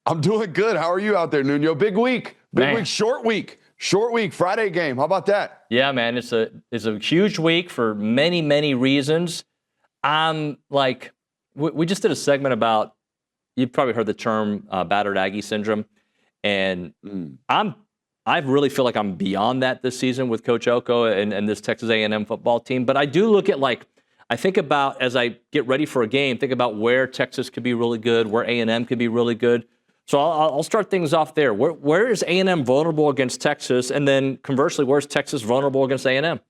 I'm doing good. How are you out there, Nuno? Big week. Short week. Friday game. How about that? Yeah, man. It's a huge week for many, many reasons. I'm like, we just did a segment about, you've probably heard the term battered Aggie syndrome. And I really feel like I'm beyond that this season with Coach Elko and this Texas A&M football team. But I do look at, like, I think about, as I get ready for a game, think about where Texas could be really good, where A&M could be really good. So I'll start things off there. Where is A&M vulnerable against Texas? And then conversely, where's Texas vulnerable against A&M?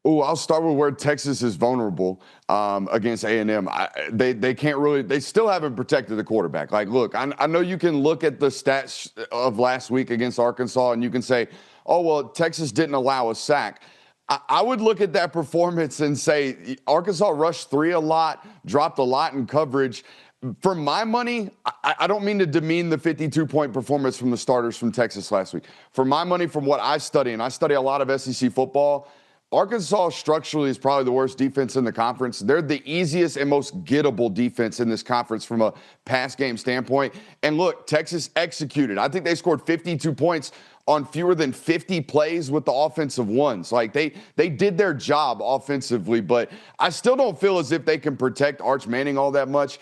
Oh, I'll start with where Texas is vulnerable against A&M. They can't really. They still haven't protected the quarterback. Like, look, I know you can look at the stats of last week against Arkansas, and you can say, oh, well, Texas didn't allow a sack. I would look at that performance and say Arkansas rushed 3 a lot, dropped a lot in coverage. For my money, I don't mean to demean the 52-point performance from the starters from Texas last week. For my money, from what I study, and I study a lot of SEC football, Arkansas structurally is probably the worst defense in the conference. They're the easiest and most gettable defense in this conference from a pass game standpoint. And look, Texas executed. I think they scored 52 points on fewer than 50 plays with the offensive ones. Like, they did their job offensively, but I still don't feel as if they can protect Arch Manning all that much.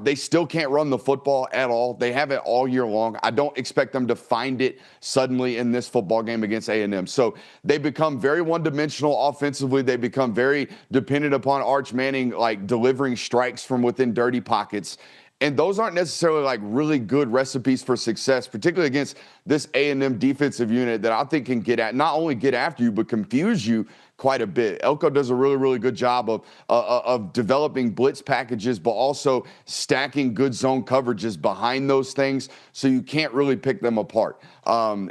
They still can't run the football at all. They have it all year long. I don't expect them to find it suddenly in this football game against A&M. So they become very one-dimensional offensively. They become very dependent upon Arch Manning, like, delivering strikes from within dirty pockets. And those aren't necessarily, like, really good recipes for success, particularly against this A&M defensive unit that I think can not only get after you, but confuse you quite a bit. Elko does a really, really good job of developing blitz packages, but also stacking good zone coverages behind those things, so you can't really pick them apart.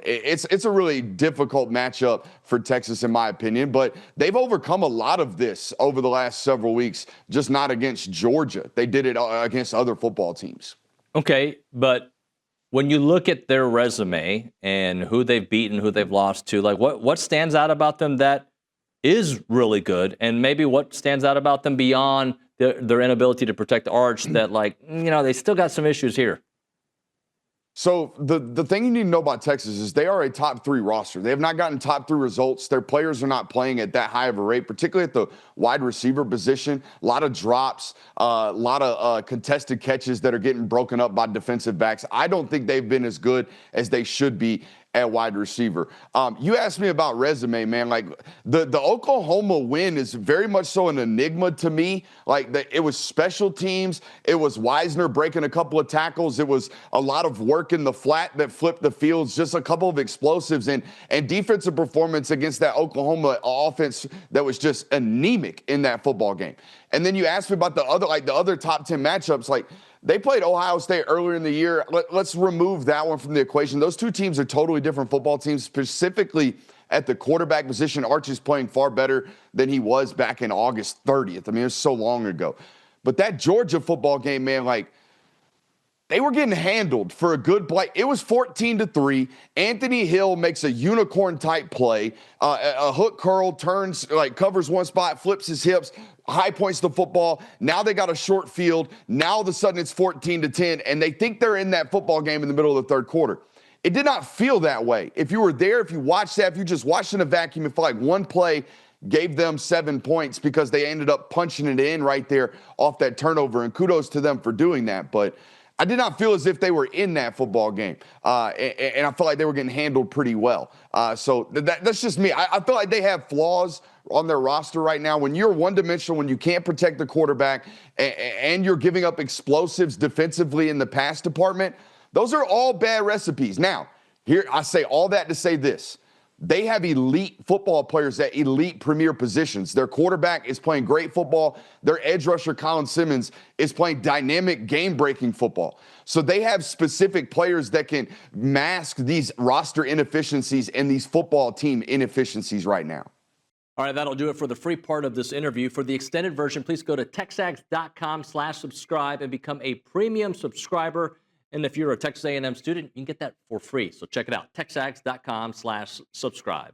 It's a really difficult matchup for Texas, in my opinion, but they've overcome a lot of this over the last several weeks, just not against Georgia. They did it against other football teams. Okay, but when you look at their resume and who they've beaten, who they've lost to, like, what stands out about them that is really good, and maybe what stands out about them beyond their inability to protect the Arch that, like, they still got some issues here? So the thing you need to know about Texas is they are a top 3 roster. They have not gotten top 3 results. Their players are not playing at that high of a rate, particularly at the wide receiver position. A lot of drops, a lot of contested catches that are getting broken up by defensive backs. I don't think they've been as good as they should be at wide receiver. You asked me about resume, man. Like, the Oklahoma win is very much so an enigma to me. Like, it was special teams. It was Wisner breaking a couple of tackles. It was a lot of work in the flat that flipped the fields, just a couple of explosives, and defensive performance against that Oklahoma offense that was just anemic in that football game. And then you asked me about the other top 10 matchups. Like, they played Ohio State earlier in the year. Let's remove that one from the equation. Those two teams are totally different football teams, specifically at the quarterback position. Arch is playing far better than he was back in August 30th. I mean, it was so long ago. But that Georgia football game, man, like, they were getting handled for a good play. It was 14-3. Anthony Hill makes a unicorn-type play. A hook curl, turns, like, covers one spot, flips his hips, high points the football. Now they got a short field. Now all of a sudden it's 14-10, and they think they're in that football game in the middle of the third quarter. It did not feel that way. If you were there, if you watched that, if you just watched in a vacuum, it felt like one play gave them 7 points because they ended up punching it in right there off that turnover, and kudos to them for doing that. But I did not feel as if they were in that football game, and I felt like they were getting handled pretty well. So that's just me. I feel like they have flaws on their roster right now. When you're one-dimensional, when you can't protect the quarterback, and you're giving up explosives defensively in the pass department, those are all bad recipes. Now, here I say all that to say this. They have elite football players at elite premier positions. Their quarterback is playing great football. Their edge rusher, Colin Simmons, is playing dynamic game-breaking football. So they have specific players that can mask these roster inefficiencies and these football team inefficiencies right now. All right, that'll do it for the free part of this interview. For the extended version, please go to texags.com/subscribe and become a premium subscriber. And if you're a Texas A&M student, you can get that for free. So check it out, texags.com/subscribe.